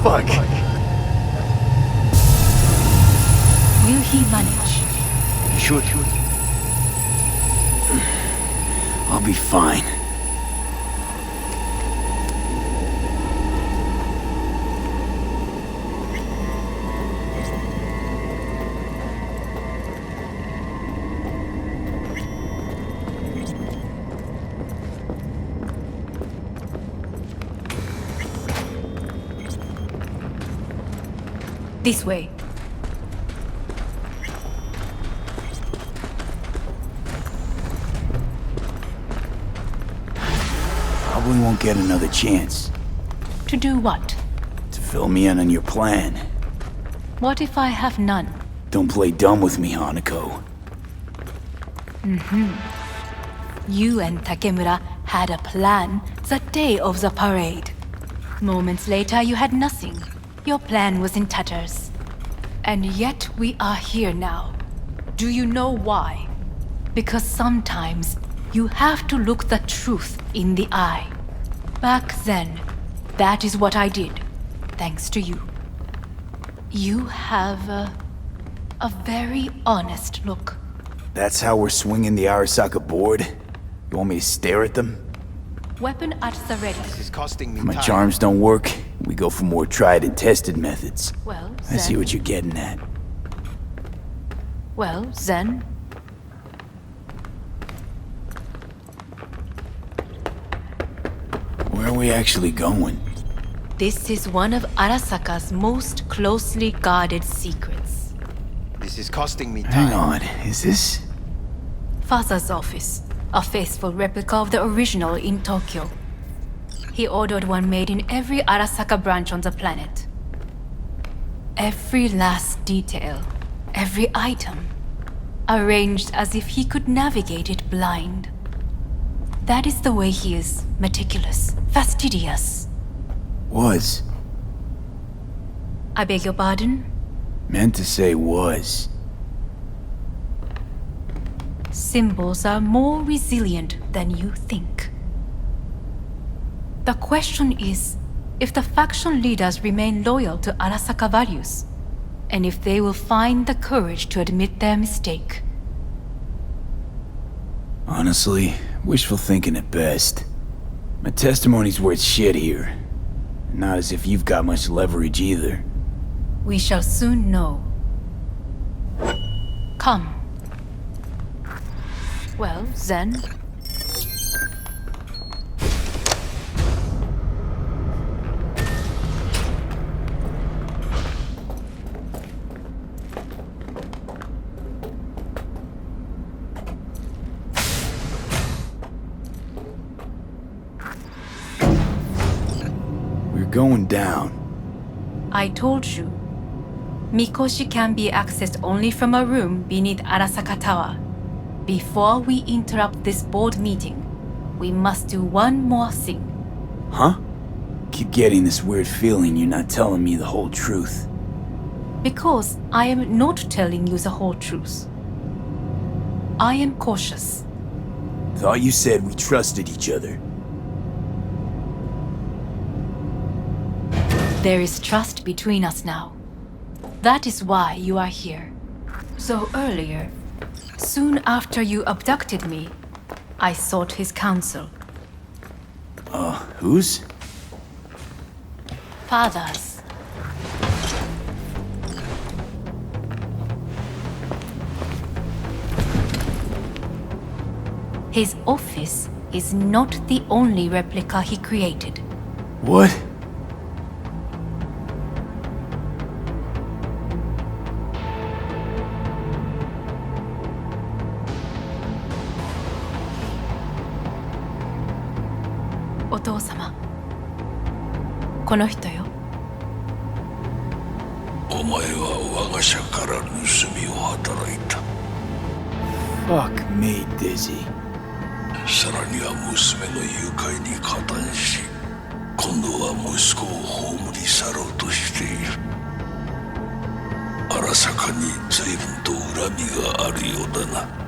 Fuck. Will he manage? You sure? I'll be fine. This way. Probably won't get another chance To do what? to fill me in on your plan. What if I have none? Don't play dumb with me, Hanako. You and Takemura had a plan the day of the parade. Moments later, you had nothing. Your plan was in tatters. And yet we are here now. Do you know why? Because sometimes you have to look the truth in the eye. Back then, that is what I did, thanks to you. You have a very honest look. That's how we're swinging the Arasaka board? You want me to stare at them? Weapon at the ready. This is costing me If my time. charms don't work, we go for more tried and tested methods. Well, I see then. what you're getting at. Well, then. Where are we actually going? This is one of Arasaka's most closely guarded secrets. This is costing me time. Hang on, is this? Father's office, a faithful replica of the original in Tokyo. He ordered one made in every Arasaka branch on the planet. Every last detail, every item, arranged as if he could navigate it blind. That is the way he is, meticulous, fastidious. Was. I beg your pardon? Meant to say was. Symbols are more resilient than you think. The question is if the faction leaders remain loyal to Arasaka values, and if they will find the courage to admit their mistake. Honestly, wishful thinking at best. My testimony's worth shit here. Not as if you've got much leverage either. We shall soon know. Come. Well, then. We're going down. I told you. Mikoshi can be accessed only from a room beneath Arasaka Tower. Before we interrupt this board meeting, we must do one more thing. Huh? Keep getting this weird feeling you're not telling me the whole truth. Because I am not telling you the whole truth. I am cautious. Thought you said we trusted each other. There is trust between us now. That is why you are here. So earlier, soon after you abducted me, I sought his counsel. Whose? Father's. His office is not the only replica he created. What? O 父様、この人よ。お前は我が社から盗みを働いた。 Fuck me, Dizzy. さらには娘の誘拐に加担し、今度は息子を葬り去ろうとしている。荒坂に随分と恨みがあるようだな。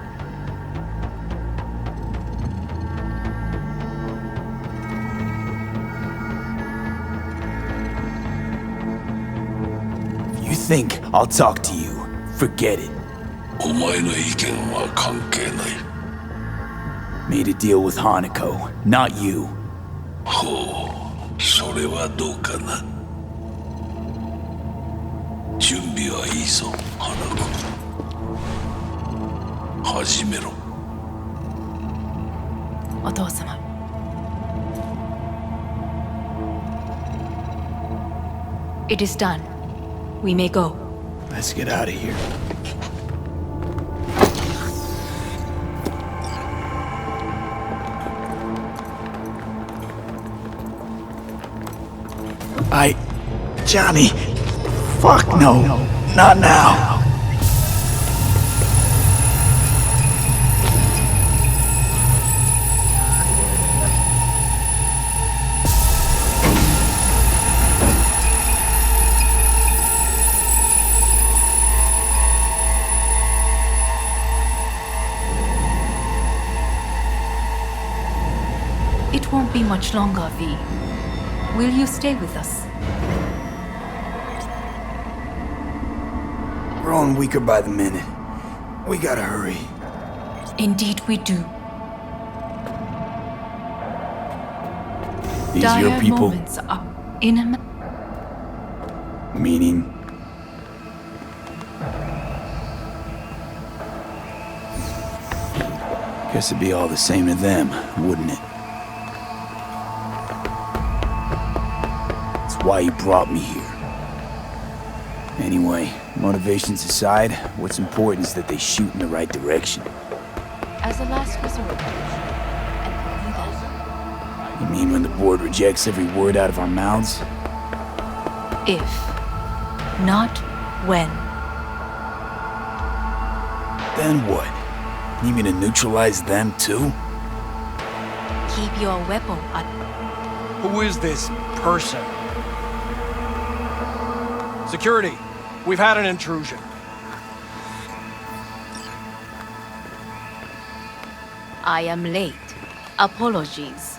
think I'll talk to you, forget it. お前の意見は関係ない。 Made a deal with Hanako, not you. ほう、それはどうかな。準備はいいぞ、花子。始めろ。お父様。It is done. We may go. Let's get out of here. Johnny. Fuck no. Not now. It won't be much longer, V. Will you stay with us? Growing weaker by the minute. We gotta hurry. Indeed we do. These Dire your people? moments are in Meaning? Guess it'd be all the same to them, wouldn't it? That's why you brought me here. Anyway, motivations aside, what's important is that they shoot in the right direction. as a last resort. And only then. You mean when the board rejects every word out of our mouths? If, not when. Then what? You mean to neutralize them too? Keep your weapon at. Who is this person? Security, we've had an intrusion. I am late. Apologies.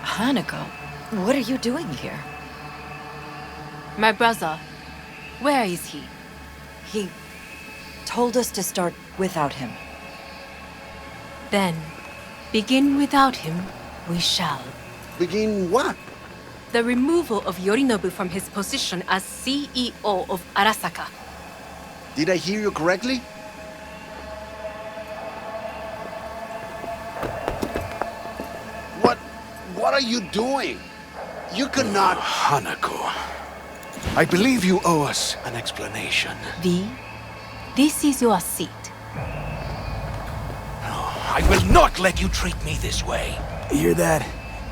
Hanako, what are you doing here? My brother, where is he? He told us to start without him. Then, begin without him, we shall. Begin what? The removal of Yorinobu from his position as CEO of Arasaka. Did I hear you correctly? What are you doing? You cannot... Hanako, I believe you owe us an explanation. V, this is your seat. I will not let you treat me this way. You hear that?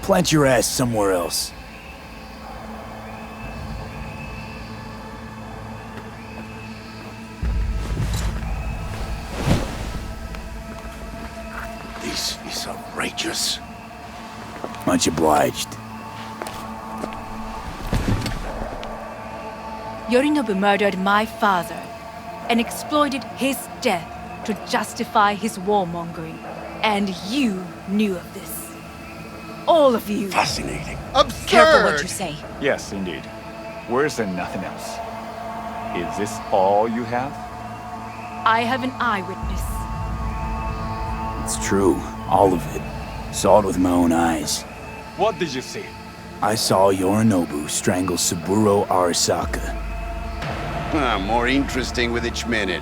Plant your ass somewhere else. This is outrageous. Much obliged. Yorinobu murdered my father and exploited his death to justify his warmongering. And you knew of this. All of you. Fascinating. Absurd! Careful what you say. Yes, indeed. Worse than nothing else. Is this all you have? I have an eyewitness. It's true. All of it. Saw it with my own eyes. What did you see? I saw Yorinobu strangle Saburo Arasaka. More interesting with each minute.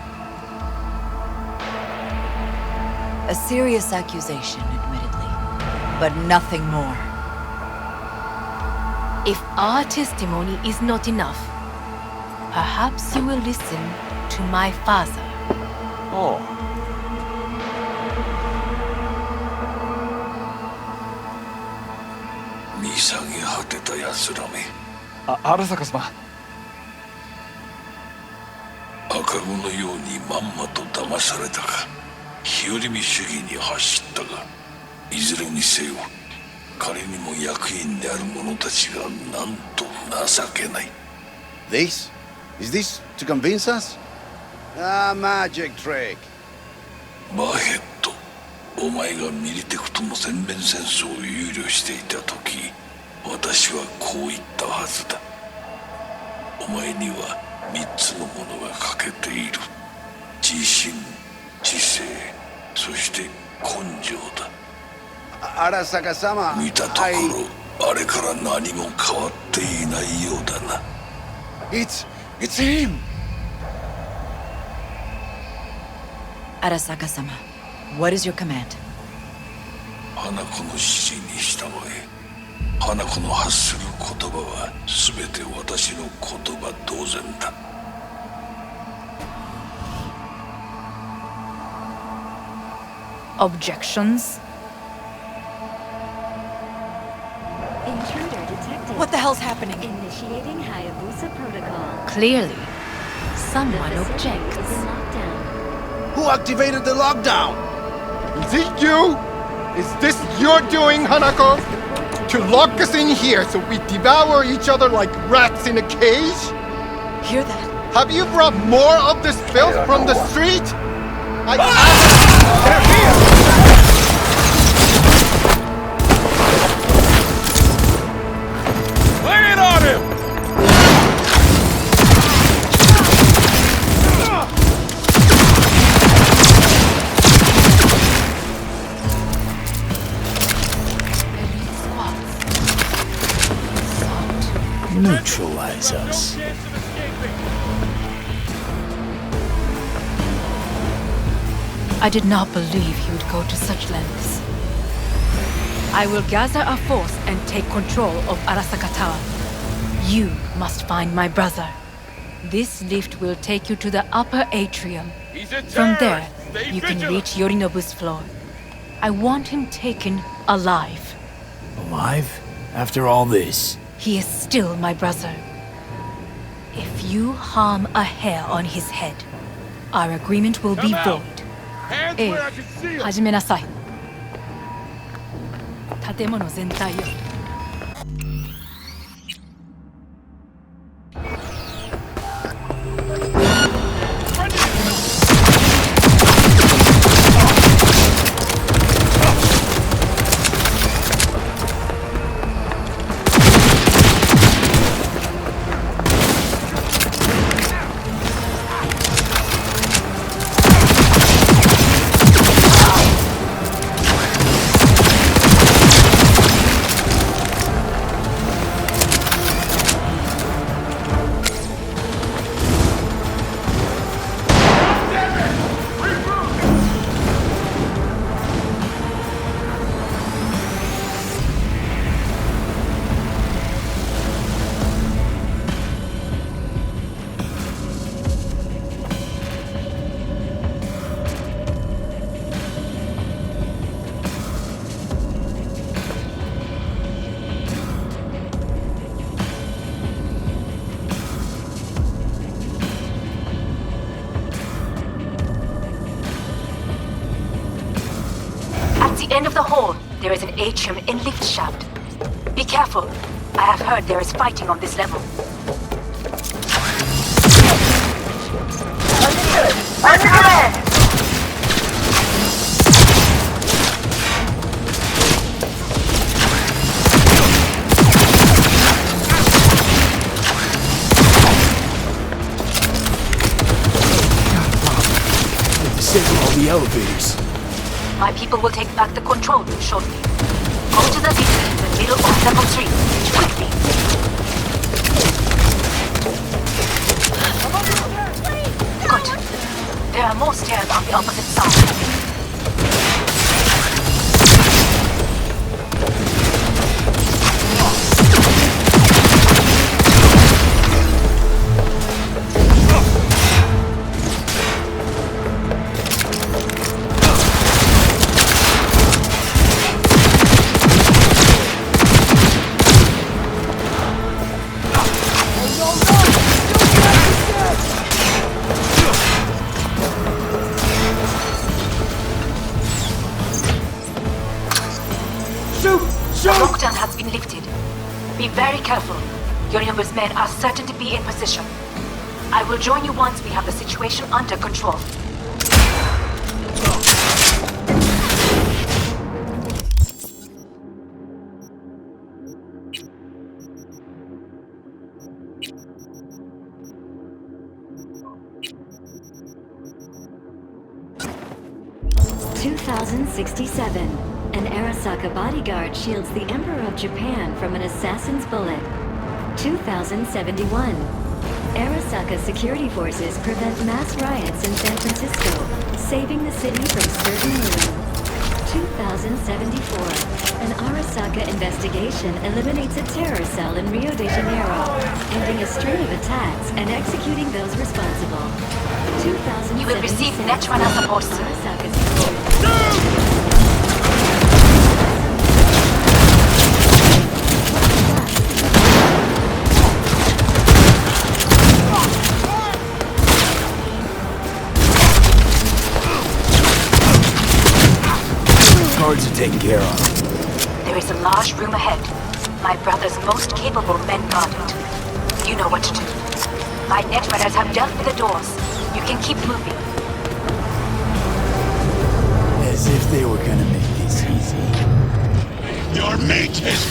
A serious accusation, admittedly, but nothing more. If our testimony is not enough, perhaps you will listen to my father. Oh,見下げ果てた奴らめ。荒坂様。赤子のようにまんまと騙されたか。日和見主義に走ったが、いずれにせよ彼にも役員である者たちがなんと情けない。 This? Is this to convince us? Ah, magic trick. バーヘッド、お前がミリテクとの全面戦争を憂慮していた時、私はこう言ったはずだ。お前には3つのものが欠けている。自信、知性、そして根性だ。Arasaka-sama, 見たところ、あれから何も変わっていないようだな。It's him! Arasaka-sama, what is your command? 花子の指示に従え。花子の発する言葉は全て私の言葉同然だ。Objections? Intruder detected. What the hell's happening? Initiating Hayabusa protocol. Clearly, someone The facility objects. is in lockdown. Who activated the lockdown? Is it you? Is this your doing, Hanako? To lock us in here so we devour each other like rats in a cage? Hear that? Have you brought more of this filth from the street? Lay it on him! Neutralize us. I did not believe he would go to such lengths. I will gather a force and take control of Arasaka Tower. You must find my brother. This lift will take you to the upper atrium. From there, you can reach Yorinobu's floor. I want him taken alive. Alive? After all this? He is still my brother. If you harm a hair on his head, our agreement will be void. 始めなさい。建物全体を。At the end of the hall, there is an atrium in lift shaft. Be careful. I have heard there is fighting on this level. Under command! Disable all the elevators. My people will take back the control room shortly. Go to the lift in the middle of level 3. Quickly! Good. There are more stairs on the opposite side. The lockdown has been lifted. Be very careful. Yorinobu's men are certain to be in position. I will join you once we have the situation under control. 2067. An Arasaka bodyguard shields the Emperor of Japan from an assassin's bullet. 2071. Arasaka security forces prevent mass riots in San Francisco, saving the city from certain ruin. 2074. An Arasaka investigation eliminates a terror cell in Rio de Janeiro, ending a string of attacks and executing those responsible. 2077. You will receive Netrunner support. Arasaka security. Guards are taken care of. There is a large room ahead. My brother's most capable men guard it. You know what to do. My Netrunners have dealt with the doors. You can keep moving. As if they were gonna make this easy. Your mate is...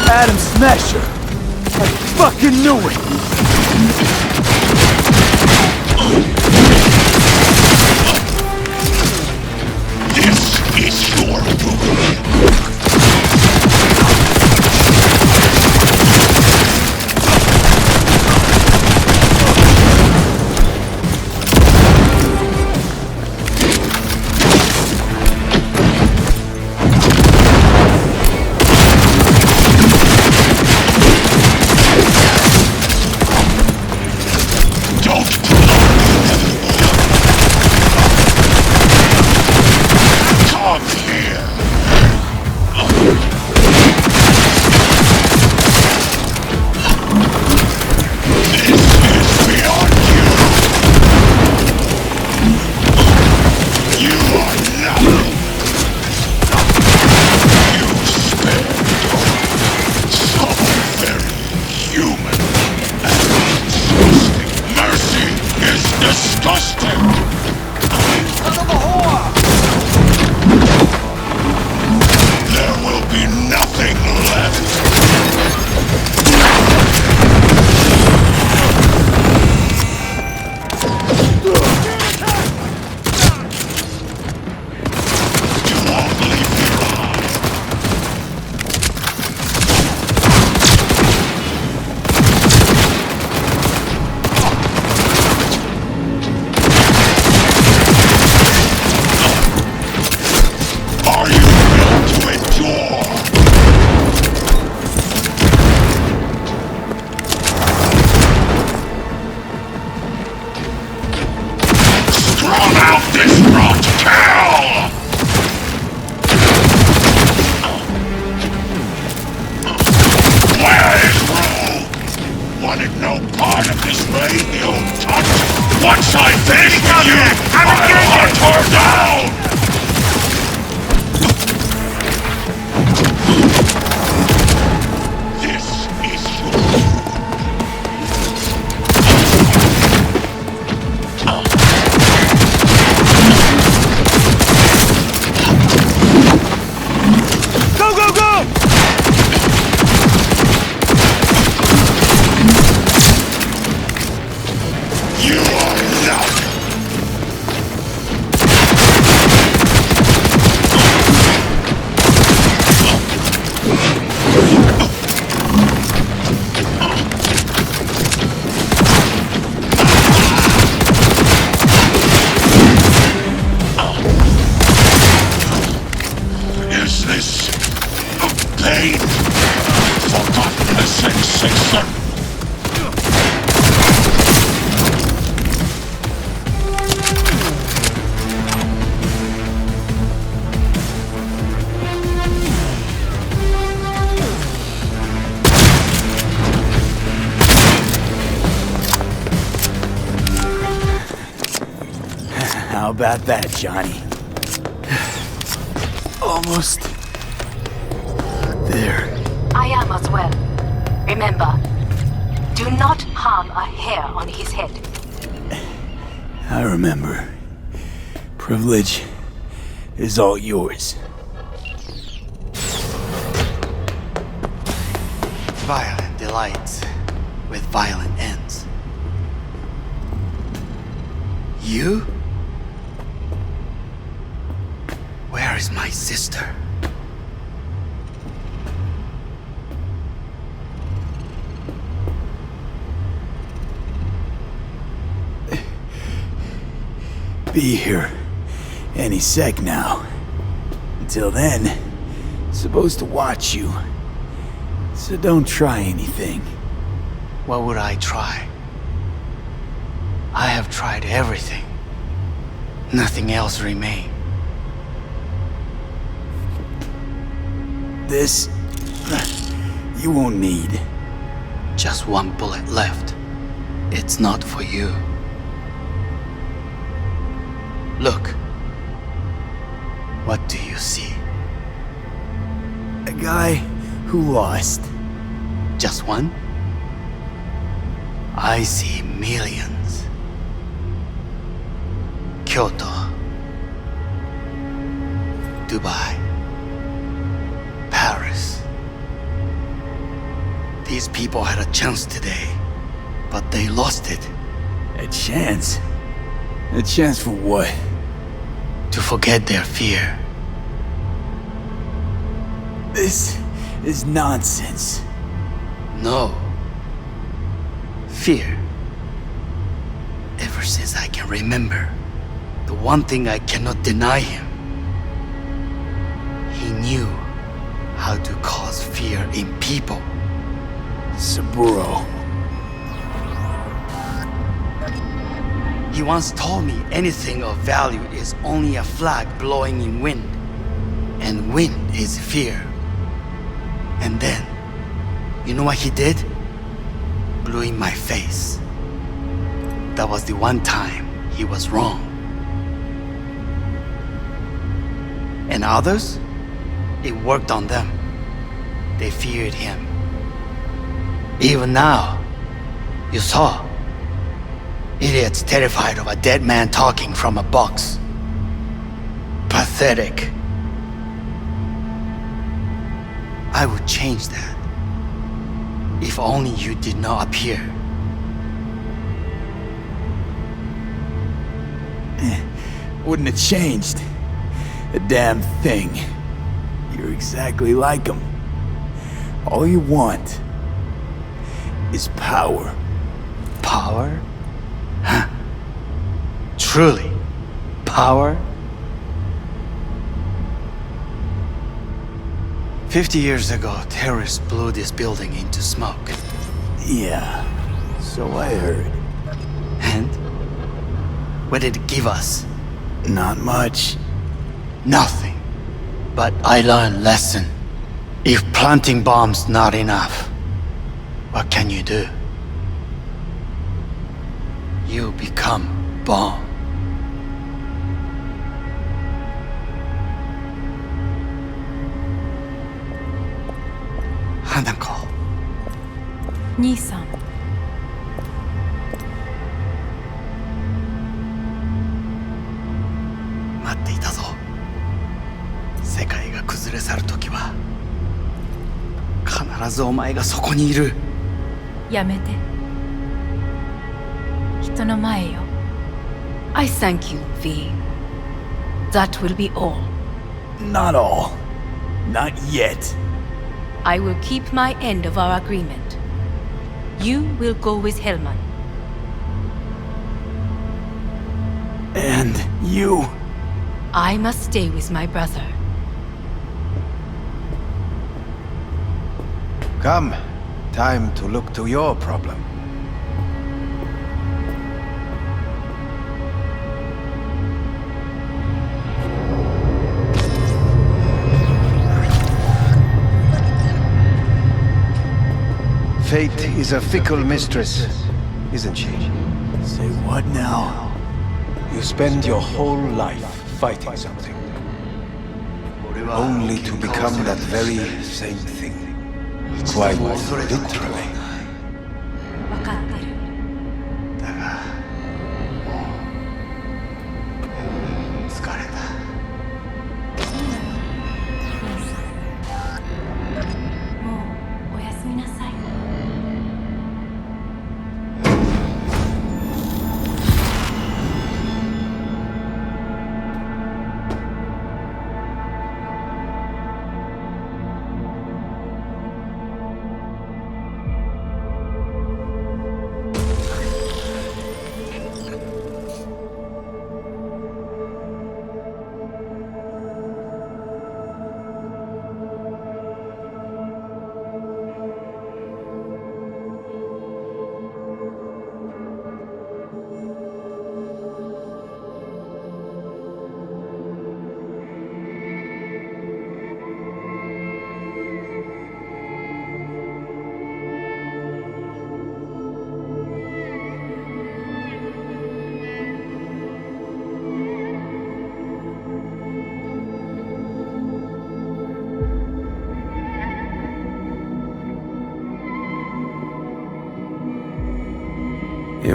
Adam Smasher! I fucking knew it! This is your ruin. How about that, Johnny? Almost there. I am as well. Remember, do not harm a hair on his head. I remember. Privilege is all yours. Violent delights with violent ends. You? Where is my sister? Be here any sec now. Until then, supposed to watch you. So don't try anything. What would I try? I have tried everything. Nothing else remains. This... you won't need. Just one bullet left. It's not for you. Look. What do you see? A guy who lost. Just one? I see millions. Kyoto. Dubai. Paris. These people had a chance today, but they lost it. A chance? A chance for what? To forget their fear. This is nonsense. No. Fear. Ever since I can remember, the one thing I cannot deny him. He knew how to cause fear in people. Saburo. He once told me anything of value is only a flag blowing in wind. And wind is fear. And then, you know what he did? Blew in my face. That was the one time he was wrong. And others? It worked on them. They feared him. Even now, you saw. Idiots terrified of a dead man talking from a box. Pathetic. I would change that. If only you did not appear. Wouldn't have changed a damn thing. You're exactly like him. All you want is power. Power? Huh. Truly, power? 50 years ago, terrorists blew this building into smoke. Yeah, so I heard. And? What did it give us? Not much. Nothing. But I learned a lesson. If planting bombs not enough, what can you do? You become bomb. Hanako. 兄さん。待っていたぞ。世界が崩れ去る時は必ずお前がそこにいる。やめて。人の前よ。I thank you, V. That will be all. Not all. Not yet. I will keep my end of our agreement. You will go with Hellman. And you? I must stay with my brother. Come. Time to look to your problem. Fate is a fickle mistress, isn't she? Say what now? You spend your whole life fighting something, only to become that very same thing. Quite literally. 分かってる。だが、もう疲れた。もうおやすみなさい。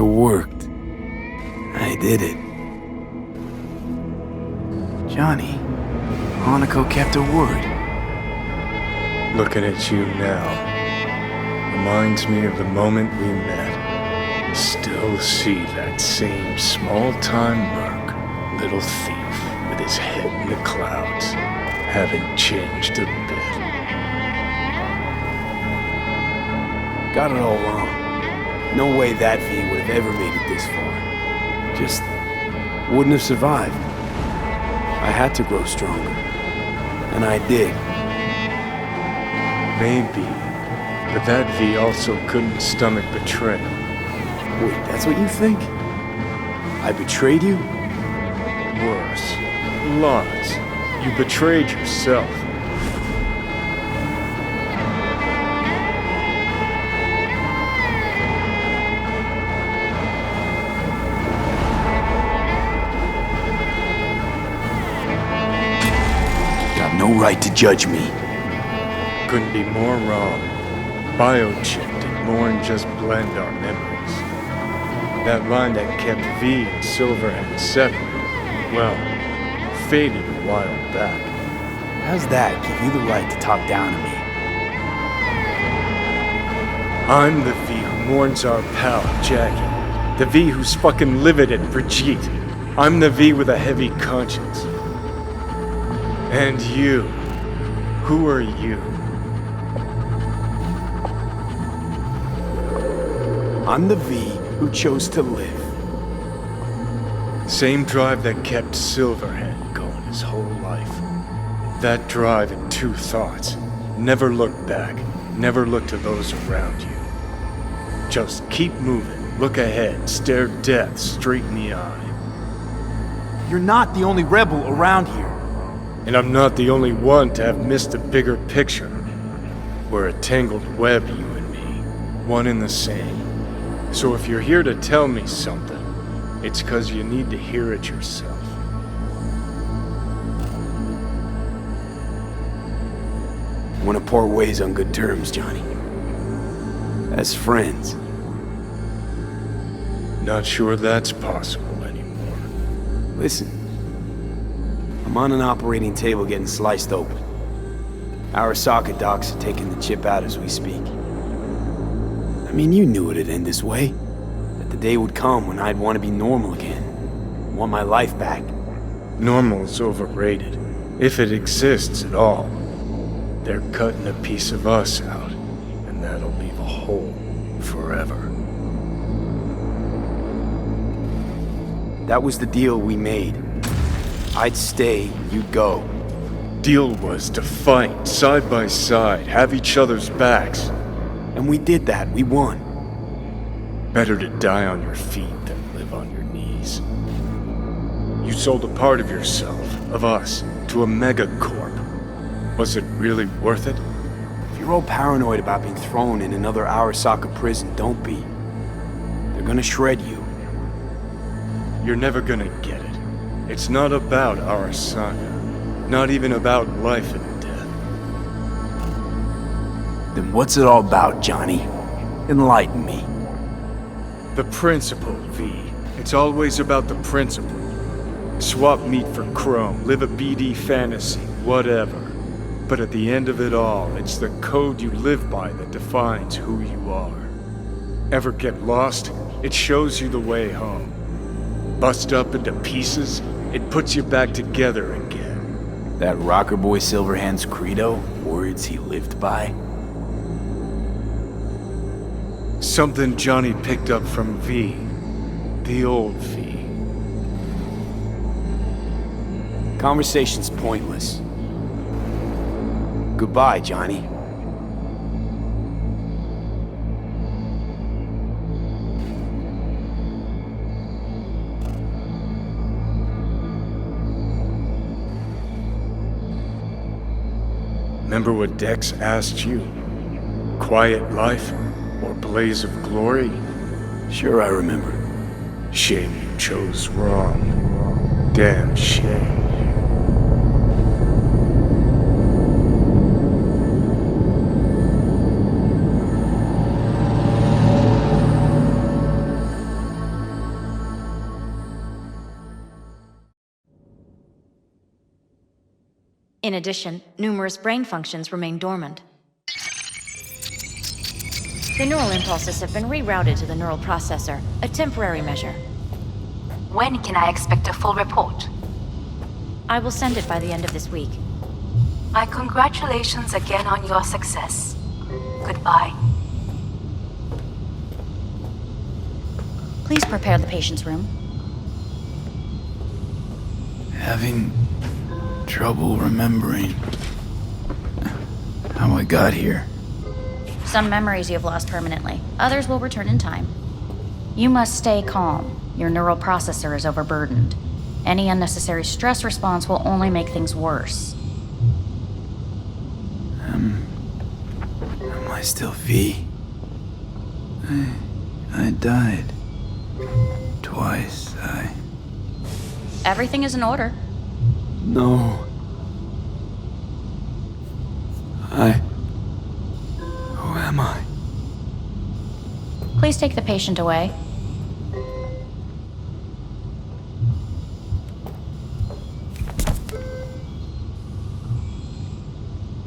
worked. I did it. Johnny, Hanako kept her word. Looking at you now reminds me of the moment we met. Still see that same small-time merc, little thief with his head in the clouds. Haven't changed a bit. Got it all wrong. No way that V would have ever made it this far. Just wouldn't have survived. I had to grow stronger. And I did. Maybe. But that V also couldn't stomach betrayal. Wait, that's what you think? I betrayed you? Worse. Lots. You betrayed yourself. No right to judge me. Couldn't be more wrong. Biochip did more than just blend our memories. That line that kept V and Silverhand separate, well, faded a while back. How's that give you the right to talk down to me? I'm the V who mourns our pal, Jackie. The V who's fucking livid at Brigitte. I'm the V with a heavy conscience. And you, who are you? I'm the V who chose to live. Same drive that kept Silverhand going his whole life. That drive and two thoughts. Never look back, never look to those around you. Just keep moving, look ahead, stare death straight in the eye. You're not the only rebel around here. And I'm not the only one to have missed the bigger picture. We're a tangled web, you and me. One and the same. So if you're here to tell me something, it's 'cause you need to hear it yourself. I want to part ways on good terms, Johnny. As friends. Not sure that's possible anymore. Listen. I'm on an operating table getting sliced open. Arasaka docs are taking the chip out as we speak. I mean, you knew it'd end this way. That the day would come when I'd want to be normal again. Want my life back. Normal's overrated. If it exists at all. They're cutting a piece of us out, and that'll leave a hole forever. That was the deal we made. I'd stay, you'd go. Deal was to fight, side by side, have each other's backs. And we did that, we won. Better to die on your feet than live on your knees. You sold a part of yourself, of us, to a megacorp. Was it really worth it? If you're all paranoid about being thrown in another Arasaka prison, don't be. They're gonna shred you. You're never gonna get it. It's not about Arasaka. Not even about life and death. Then what's it all about, Johnny? Enlighten me. The principle, V. It's always about the principle. Swap meat for chrome, live a BD fantasy, whatever. But at the end of it all, it's the code you live by that defines who you are. Ever get lost? It shows you the way home. Bust up into pieces, it puts you back together again. That rocker boy Silverhand's credo? Words he lived by? Something Johnny picked up from V. The old V. Conversation's pointless. Goodbye, Johnny. Remember what Dex asked you? Quiet life or blaze of glory? Sure, I remember. Shame you chose wrong. Damn shame. In addition, numerous brain functions remain dormant. The neural impulses have been rerouted to the neural processor, a temporary measure. When can I expect a full report? I will send it by the end of this week. My congratulations again on your success. Goodbye. Please prepare the patient's room. Having trouble remembering how I got here. Some memories you have lost permanently. Others will return in time. You must stay calm. Your neural processor is overburdened. Any unnecessary stress response will only make things worse. Am I still V? I died. Twice, Everything is in order. No. Who am I? Please take the patient away.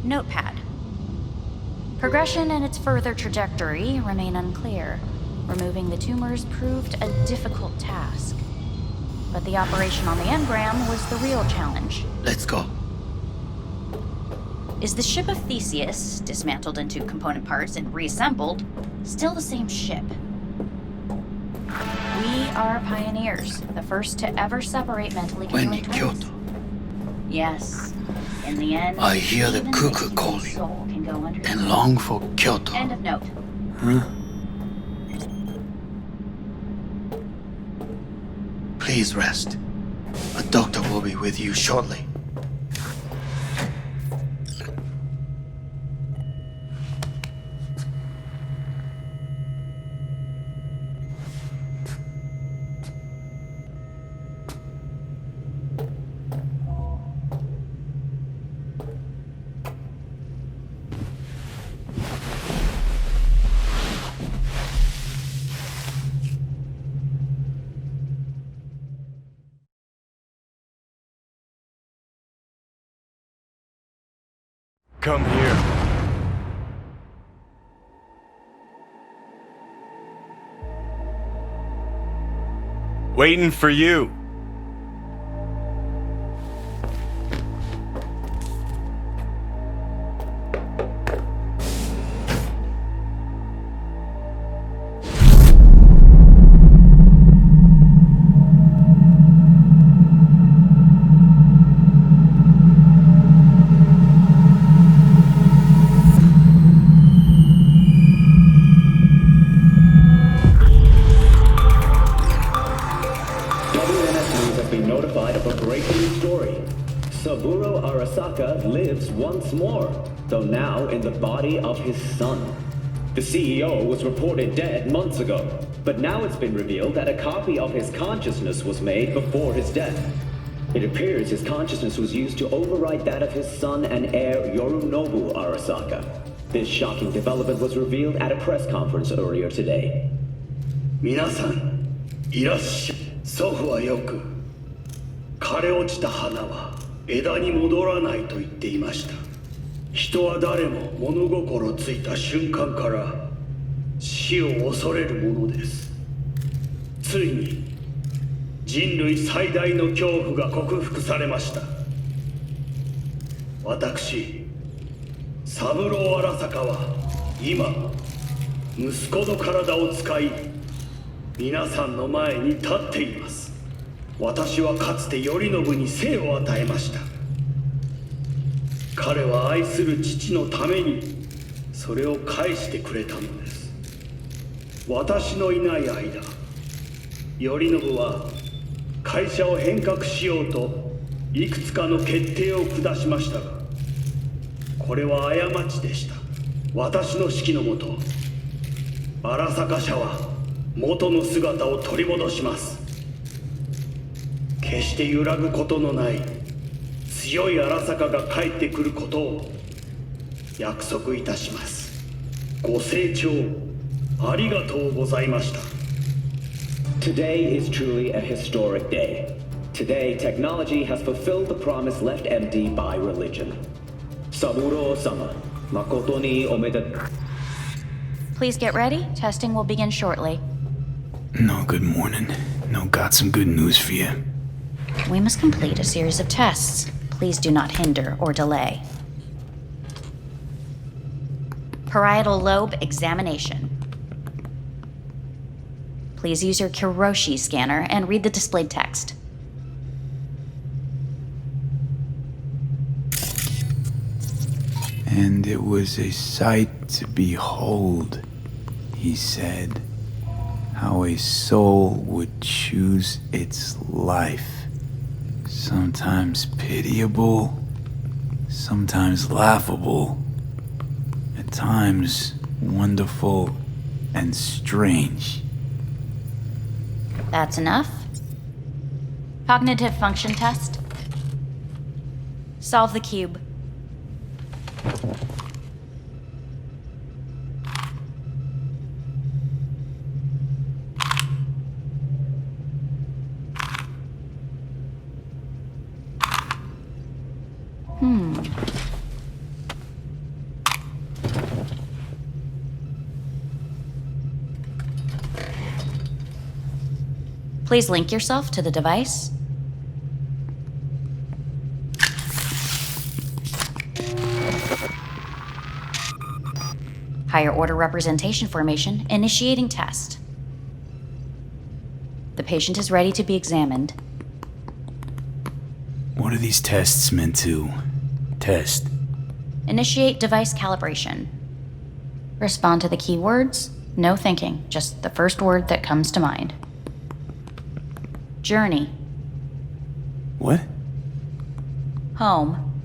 Notepad. Progression and its further trajectory remain unclear. Removing the tumors proved a difficult task. But the operation on the engram was the real challenge. Let's go. Is the ship of Theseus, dismantled into component parts and reassembled, still the same ship? We are pioneers, the first to ever separate mentally conjoined twins. Kyoto. Yes. In the end, I hear the even cuckoo human calling soul can go under and long for Kyoto. End of note. Huh? Please rest. A doctor will be with you shortly. Come here. Waiting for you. Saburo Arasaka lives once more, though now in the body of his son. The CEO was reported dead months ago, but now it's been revealed that a copy of his consciousness was made before his death. It appears his consciousness was used to override that of his son and heir Yorunobu Arasaka. This shocking development was revealed at a press conference earlier today. 皆さん、いらっしゃい。祖父はよく、枯れ落ちた花は枝に戻らないと言っていました。人は誰も物心ついた瞬間から死を恐れるものです。ついに人類最大の恐怖が克服されました。私、三郎荒坂は今、息子の体を使い、皆さんの前に立っています。私はかつて頼信に生を与えました。彼は愛する父のためにそれを返してくれたのです。私のいない間、頼信は会社を変革しようといくつかの決定を下しましたが、これは過ちでした。私の指揮のもと、荒坂社は元の姿を取り戻します。決して揺らぐことのない強い荒坂が帰ってくることを約束いたします。ご清聴ありがとうございました。 Today is truly a historic day. Today, technology has fulfilled the promise left empty by religion. Saburo-sama, makoto ni omedetou. Please get ready. Testing will begin shortly. No, good morning. No, got some good news for you. We must complete a series of tests. Please do not hinder or delay. Parietal lobe examination. Please use your Kiroshi scanner and read the displayed text. And it was a sight to behold, he said, how a soul would choose its life. Sometimes pitiable, sometimes laughable, at times wonderful and strange. That's enough. Cognitive function test. Solve the cube. Please link yourself to the device. Higher order representation formation, initiating test. The patient is ready to be examined. What are these tests meant to test? Initiate device calibration. Respond to the keywords. No thinking, just the first word that comes to mind. Journey. What? Home.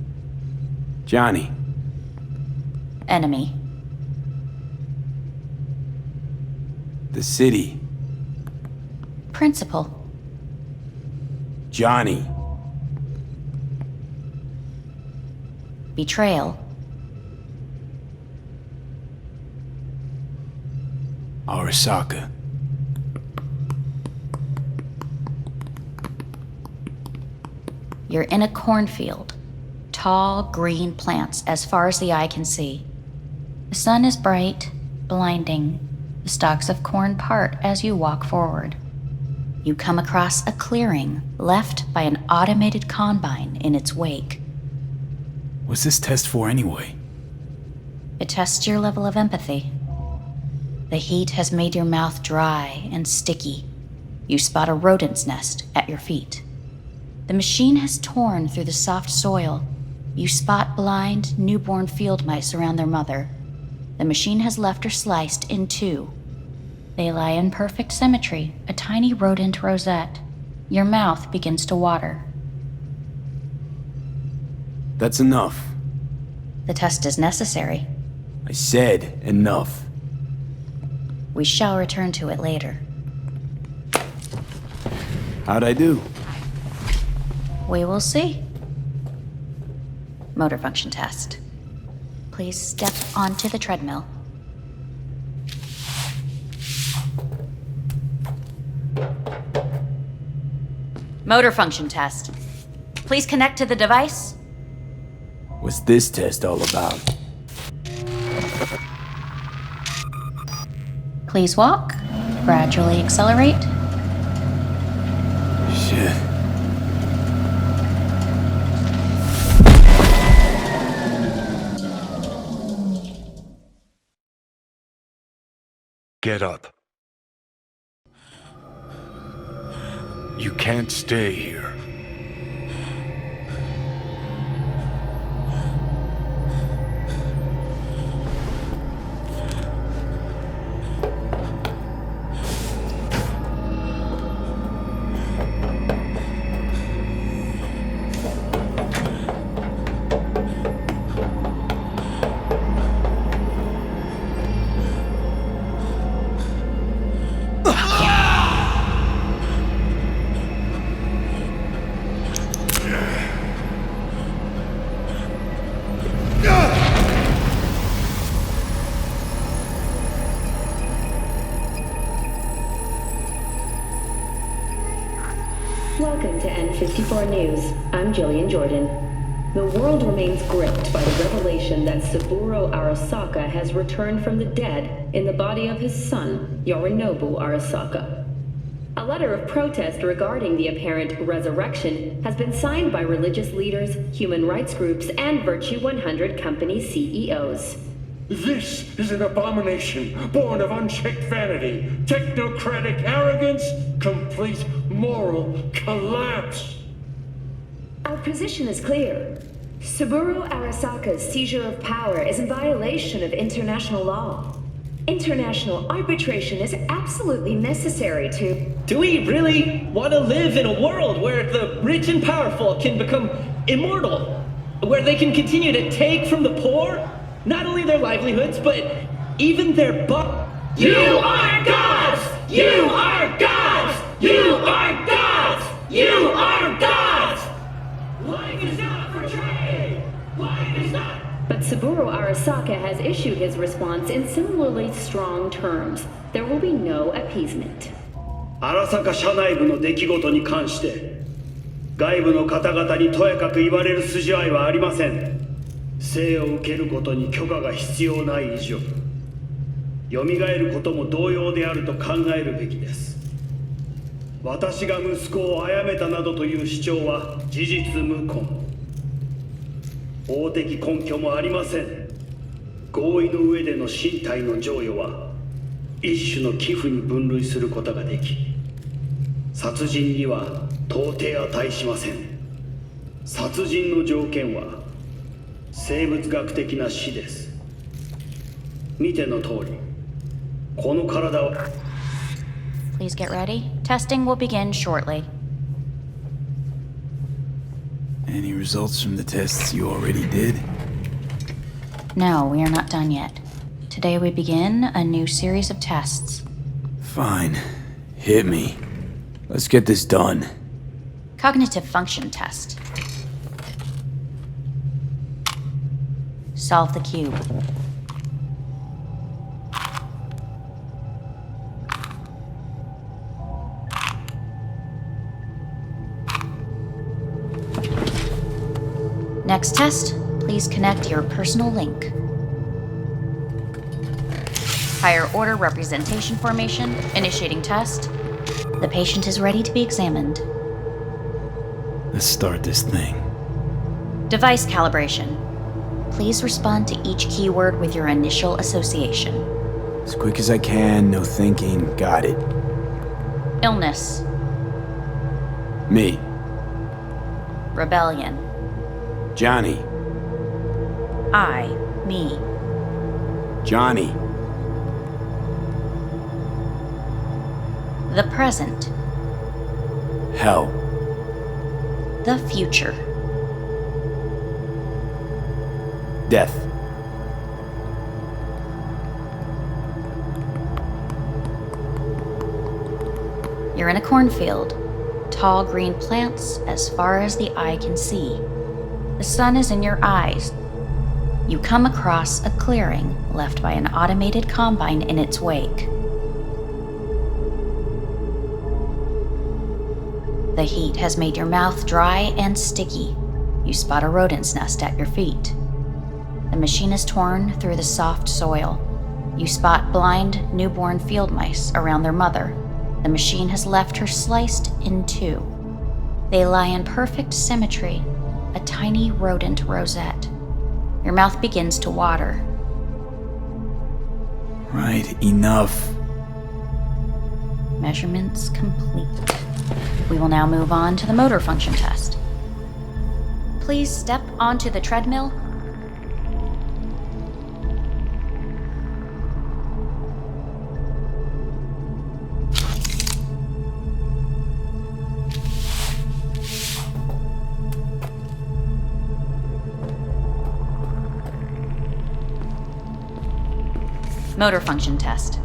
Johnny. Enemy. The city. Principal. Johnny. Betrayal. Arasaka. You're in a cornfield. Tall, green plants as far as the eye can see. The sun is bright, blinding. The stalks of corn part as you walk forward. You come across a clearing left by an automated combine in its wake. What's this test for anyway? It tests your level of empathy. The heat has made your mouth dry and sticky. You spot a rodent's nest at your feet. The machine has torn through the soft soil. You spot blind, newborn field mice around their mother. The machine has left her sliced in two. They lie in perfect symmetry, a tiny rodent rosette. Your mouth begins to water. That's enough. The test is necessary. I said enough. We shall return to it later. How'd I do? We will see. Motor function test. Please step onto the treadmill. Motor function test. Please connect to the device. What's this test all about? Please walk. Gradually accelerate. Shit. Get up. You can't stay here. 4 News, I'm Jillian Jordan. The world remains gripped by the revelation that Saburo Arasaka has returned from the dead in the body of his son, Yorinobu Arasaka. A letter of protest regarding the apparent resurrection has been signed by religious leaders, human rights groups, and Virtue 100 company CEOs. This is an abomination born of unchecked vanity, technocratic arrogance, complete moral collapse. Our position is clear. Saburo Arasaka's seizure of power is in violation of international law. International arbitration is absolutely necessary to... Do we really want to live in a world where the rich and powerful can become immortal? Where they can continue to take from the poor? Not only their livelihoods, but even their You are gods! You are gods! You are gods! You are gods! Life is not for trade! Life is not... But Saburo Arasaka has issued his response in similarly strong terms. There will be no appeasement. 荒坂社内部の出来事に関して外部の方々にとやかく言われる筋合いはありません。生を受けることに許可が必要ない以上、蘇ることも同様であると考えるべきです。私が息子を殺めたなどという主張は事実無根。法的根拠もありません。合意の上での身体の贈与は一種の寄付に分類することができ、殺人には到底値しません。殺人の条件は生物学的な死です。見ての通り、この体を Please get ready. Testing will begin shortly. Any results from the tests you already did? No, we are not done yet. Today we begin a new series of tests. Fine. Hit me. Let's get this done. Cognitive function test. Solve the cube. Next test, please connect your personal link. Higher order representation formation, initiating test. The patient is ready to be examined. Let's start this thing. Device calibration. Please respond to each keyword with your initial association. As quick as I can, no thinking, got it. Illness. Me. Rebellion. Johnny. I. Me. Johnny. The present. Hell. The future. Death. You're in a cornfield. Tall green plants as far as the eye can see. The sun is in your eyes. You come across a clearing left by an automated combine in its wake. The heat has made your mouth dry and sticky. You spot a rodent's nest at your feet. The machine is torn through the soft soil. You spot blind, newborn field mice around their mother. The machine has left her sliced in two. They lie in perfect symmetry, a tiny rodent rosette. Your mouth begins to water. Right, enough. Measurements complete. We will now move on to the motor function test. Please step onto the treadmill. Motor function test.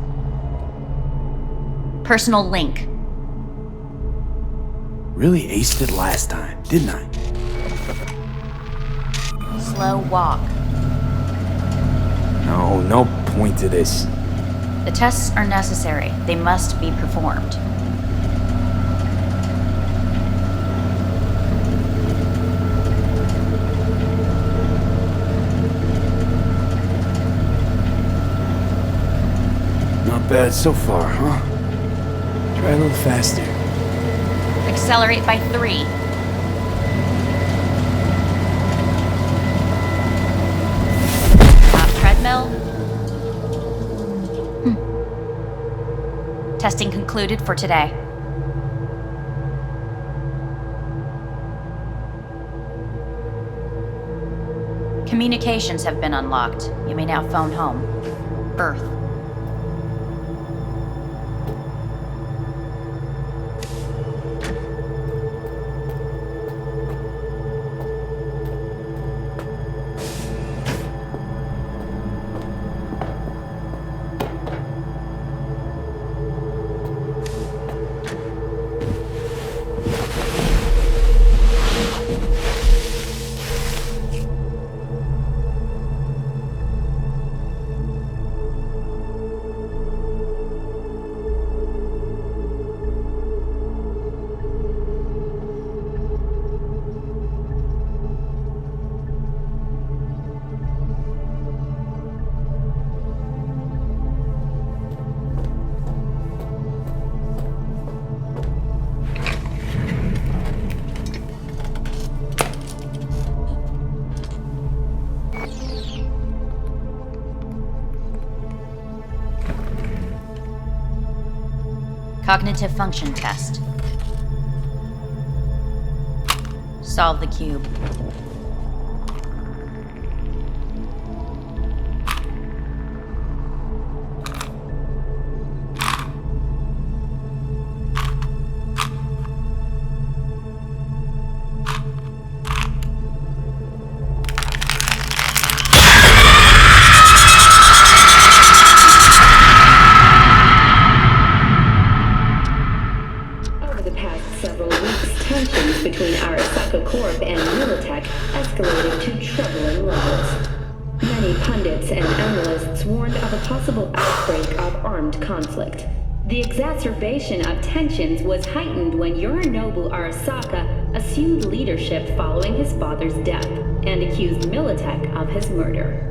Personal link. Really aced it last time, didn't I? Slow walk. No point to this. The tests are necessary. They must be performed. bad so far, huh? Try a little faster. Accelerate by 3. Treadmill. Testing concluded for today. Communications have been unlocked. You may now phone home. Earth. Cognitive function test. Solve the cube. Between Arasaka Corp and Militech escalated to troubling levels. Many pundits and analysts warned of a possible outbreak of armed conflict. The exacerbation of tensions was heightened when Yorinobu Arasaka assumed leadership following his father's death and accused Militech of his murder.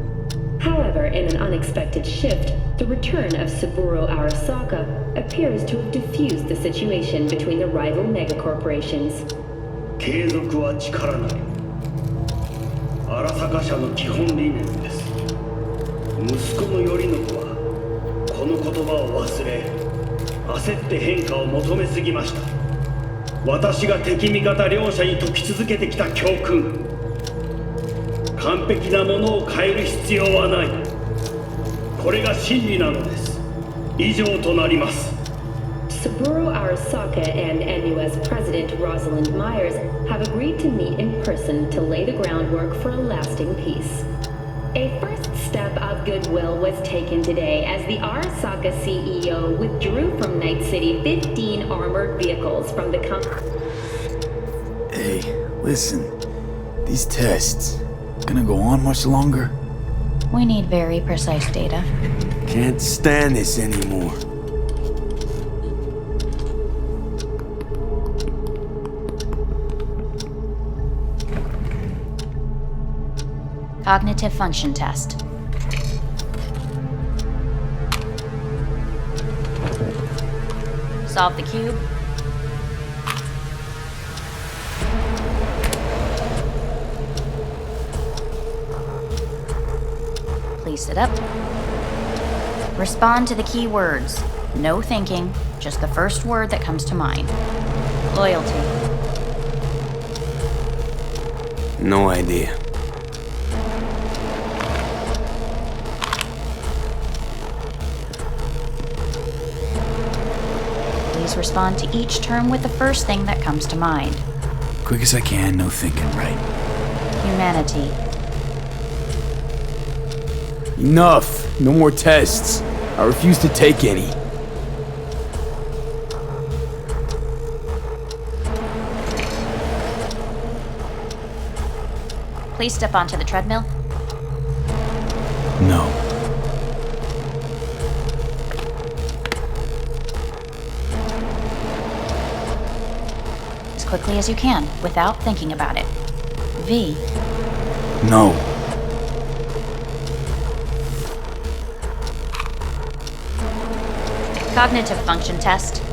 However, in an unexpected shift, the return of Saburo Arasaka appears to have diffused the situation between the rival megacorporations. 継続は力なり荒坂社の基本理念です。息子の頼信はこの言葉を忘れ焦って変化を求めすぎました。私が敵味方両者に説き続けてきた教訓、完璧なものを変える必要はない。これが真理なのです。以上となります。 Saburo Arasaka and NUS President Rosalind Myers have agreed to meet in person to lay the groundwork for a lasting peace. A first step of goodwill was taken today as the Arasaka CEO withdrew from Night City 15 armored vehicles from the company. Hey, listen. These tests gonna go on much longer? We need very precise data. Can't stand this anymore. Cognitive function test. Solve the cube. Please sit up. Respond to the key words. No thinking, just the first word that comes to mind. Loyalty. No idea. Please respond to each term with the first thing that comes to mind. Quick as I can, no thinking, right? Humanity. Enough! No more tests. I refuse to take any. Please step onto the treadmill. No. As quickly as you can, without thinking about it. V. No. Cognitive function test.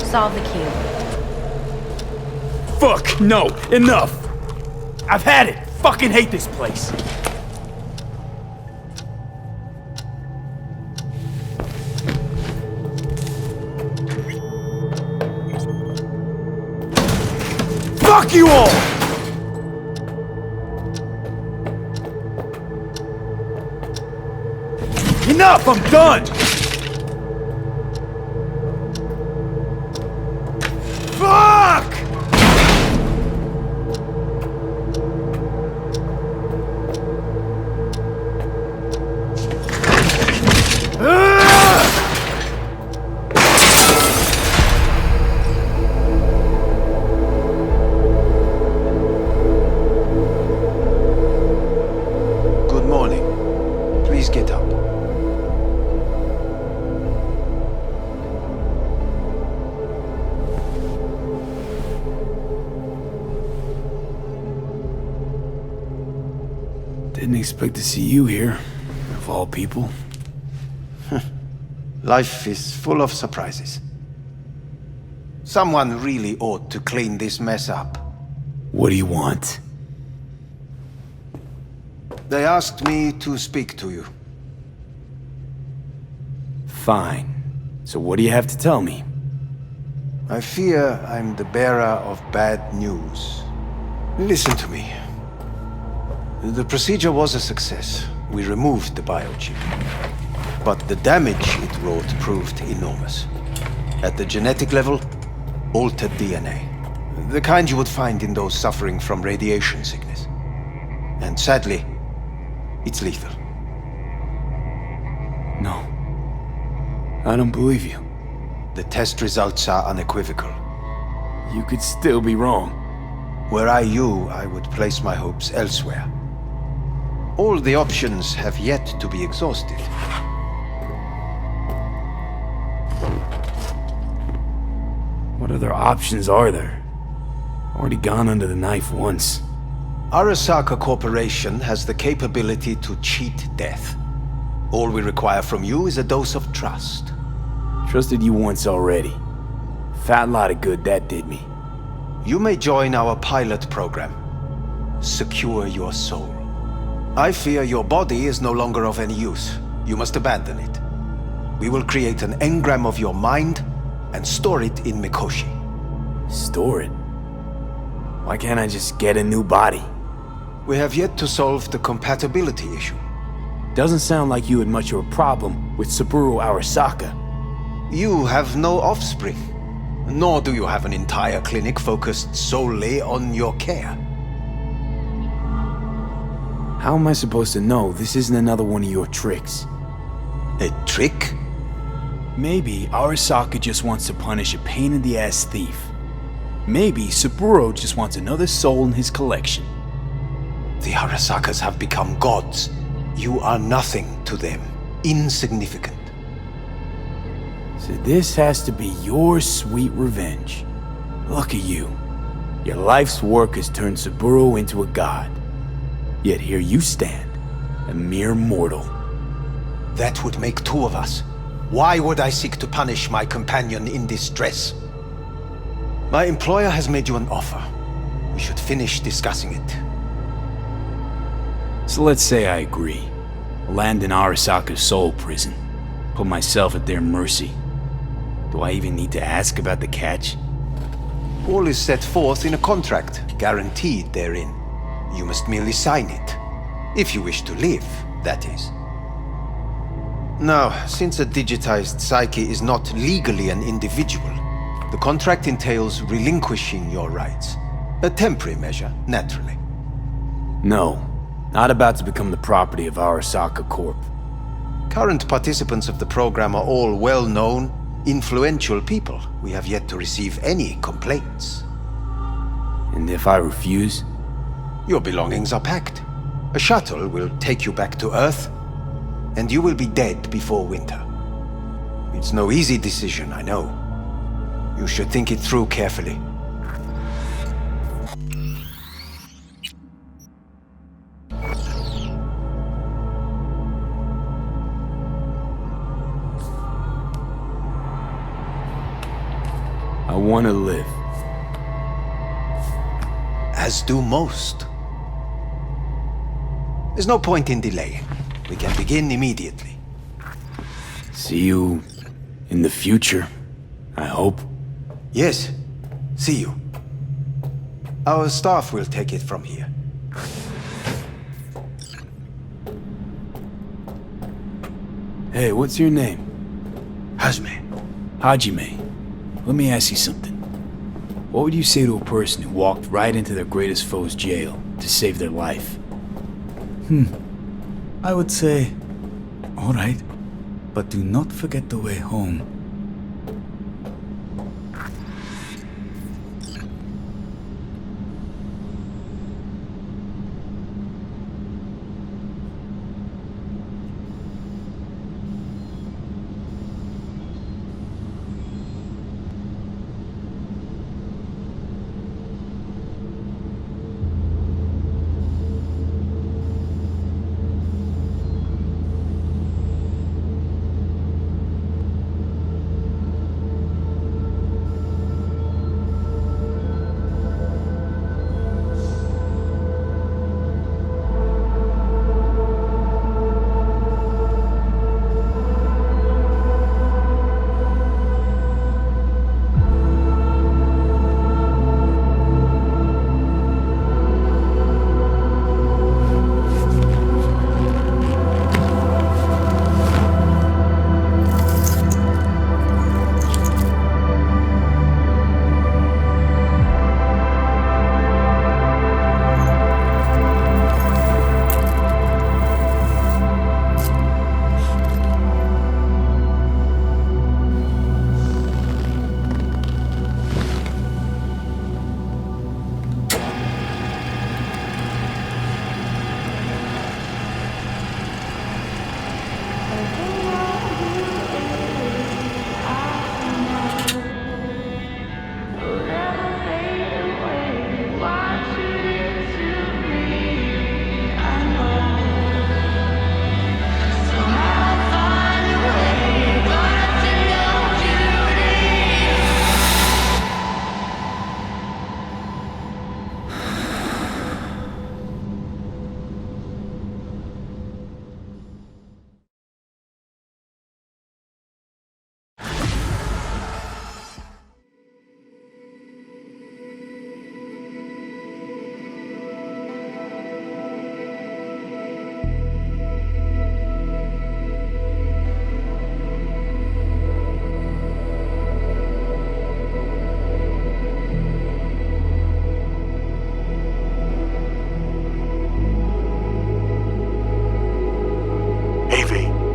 Solve the cube. Fuck, no, enough! I've had it! Fucking hate this place! Fuck you all! Enough, I'm done! Fuck! Good morning. Please get up. Didn't expect to see you here, of all people. Life is full of surprises. Someone really ought to clean this mess up. What do you want? They asked me to speak to you. Fine. So what do you have to tell me? I fear I'm the bearer of bad news. Listen to me. The procedure was a success. We removed the biochip. But the damage it wrought proved enormous. At the genetic level, altered DNA. The kind you would find in those suffering from radiation sickness. And sadly, it's lethal. No. I don't believe you. The test results are unequivocal. You could still be wrong. Were I you, I would place my hopes elsewhere. All the options have yet to be exhausted. What other options are there? Already gone under the knife once. Arasaka Corporation has the capability to cheat death. All we require from you is a dose of trust. Trusted you once already. Fat lot of good that did me. You may join our pilot program. Secure your soul. I fear your body is no longer of any use. You must abandon it. We will create an engram of your mind and store it in Mikoshi. Store it? Why can't I just get a new body? We have yet to solve the compatibility issue. Doesn't sound like you had much of a problem with Saburo Arasaka. You have no offspring, nor do you have an entire clinic focused solely on your care. How am I supposed to know this isn't another one of your tricks? A trick? Maybe Arasaka just wants to punish a pain-in-the-ass thief. Maybe Saburo just wants another soul in his collection. The Arasakas have become gods. You are nothing to them. Insignificant. So this has to be your sweet revenge. Look at you. Your life's work has turned Saburo into a god. Yet here you stand, a mere mortal. That would make two of us. Why would I seek to punish my companion in distress? My employer has made you an offer. We should finish discussing it. So let's say I agree. Land in Arasaka's soul prison. Put myself at their mercy. Do I even need to ask about the catch? All is set forth in a contract, guaranteed therein. You must merely sign it. If you wish to live, that is. Now, since a digitized psyche is not legally an individual, the contract entails relinquishing your rights. A temporary measure, naturally. No. Not about to become the property of Arasaka Corp. Current participants of the program are all well-known, influential people. We have yet to receive any complaints. And if I refuse? Your belongings are packed. A shuttle will take you back to Earth, and you will be dead before winter. It's no easy decision, I know. You should think it through carefully. want to live. As do most. There's no point in delaying. We can begin immediately. See you in the future, I hope. Yes, see you. Our staff will take it from here. Hey, what's your name? Hajime. Hajime. Let me ask you something. What would you say to a person who walked right into their greatest foe's jail to save their life? I would say, all right, but do not forget the way home.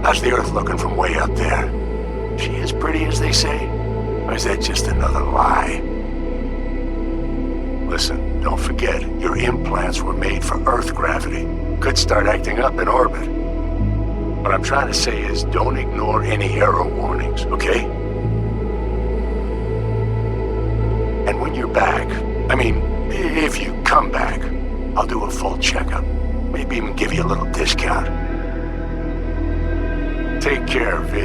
How's the Earth looking from way up there? She as pretty as they say? Or is that just another lie? Listen, don't forget, your implants were made for Earth gravity. Could start acting up in orbit. What I'm trying to say is don't ignore any error warnings, okay? And when you're back, I mean, if you come back, I'll do a full checkup. Maybe even give you a little discount. Take care, V.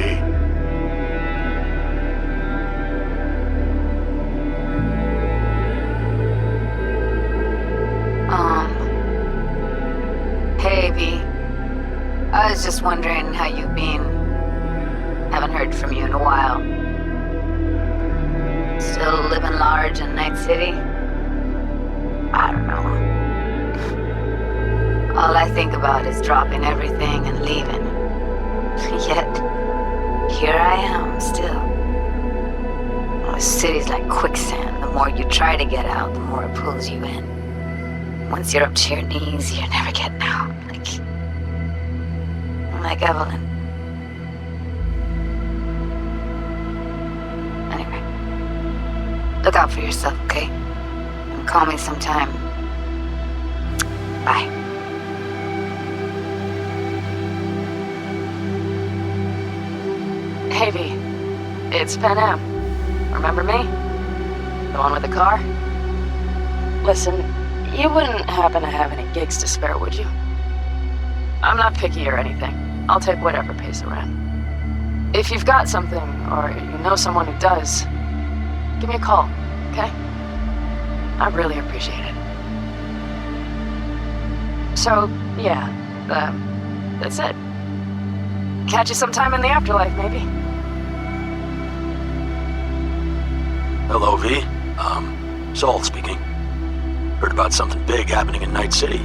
Hey, V. I was just wondering how you've been. Haven't heard from you in a while. Still living large in Night City? I don't know. All I think about is dropping everything and leaving. Yet, here I am, still. Oh, the city's like quicksand. The more you try to get out, the more it pulls you in. Once you're up to your knees, you're never getting out. Like Evelyn. Anyway, look out for yourself, okay? And call me sometime. Bye. Hey, V. It's Pan Am. Remember me? The one with the car? Listen, you wouldn't happen to have any gigs to spare, would you? I'm not picky or anything. I'll take whatever pays around. If you've got something, or you know someone who does, give me a call, okay? I really appreciate it. So, yeah, that's it. Catch you sometime in the afterlife, maybe. Hello, V. Saul speaking. Heard about something big happening in Night City.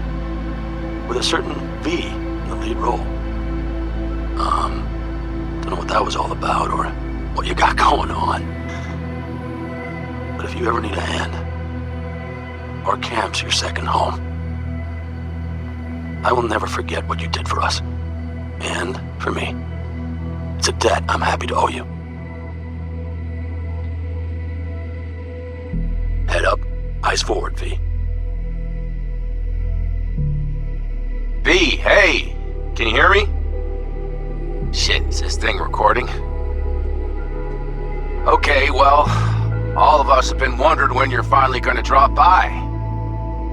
With a certain V in the lead role. Don't know what that was all about or what you got going on. But if you ever need a hand, our camp's your second home. I will never forget what you did for us. And for me. It's a debt I'm happy to owe you. Head up, eyes forward, V. V, hey! Can you hear me? Shit, is this thing recording? Okay, well, all of us have been wondering when you're finally gonna drop by.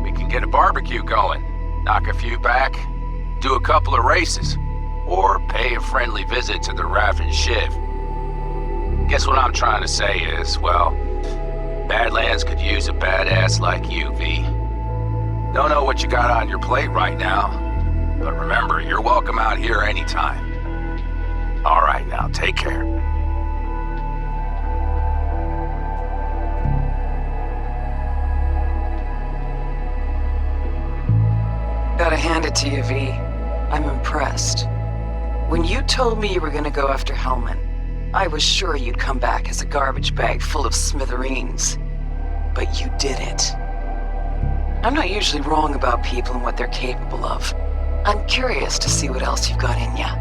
We can get a barbecue going, knock a few back, do a couple of races, or pay a friendly visit to the Raff and Shiv. Guess what I'm trying to say is, well, Badlands could use a badass like you, V. Don't know what you got on your plate right now, but remember, you're welcome out here anytime. All right, now, take care. Gotta hand it to you, V. I'm impressed. When you told me you were gonna go after Hellman, I was sure you'd come back as a garbage bag full of smithereens. But you did it. I'm not usually wrong about people and what they're capable of. I'm curious to see what else you've got in ya.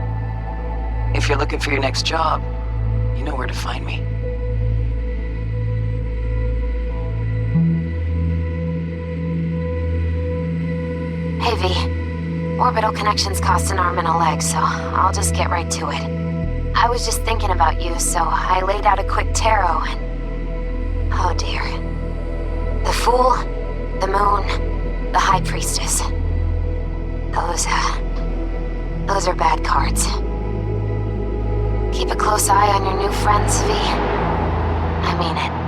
If you're looking for your next job, you know where to find me. Hey, V. Orbital connections cost an arm and a leg, so I'll just get right to it. I was just thinking about you, so I laid out a quick tarot and... oh dear. The Fool, the Moon, the High Priestess. Those are bad cards. Keep a close eye on your new friends, V. I mean it.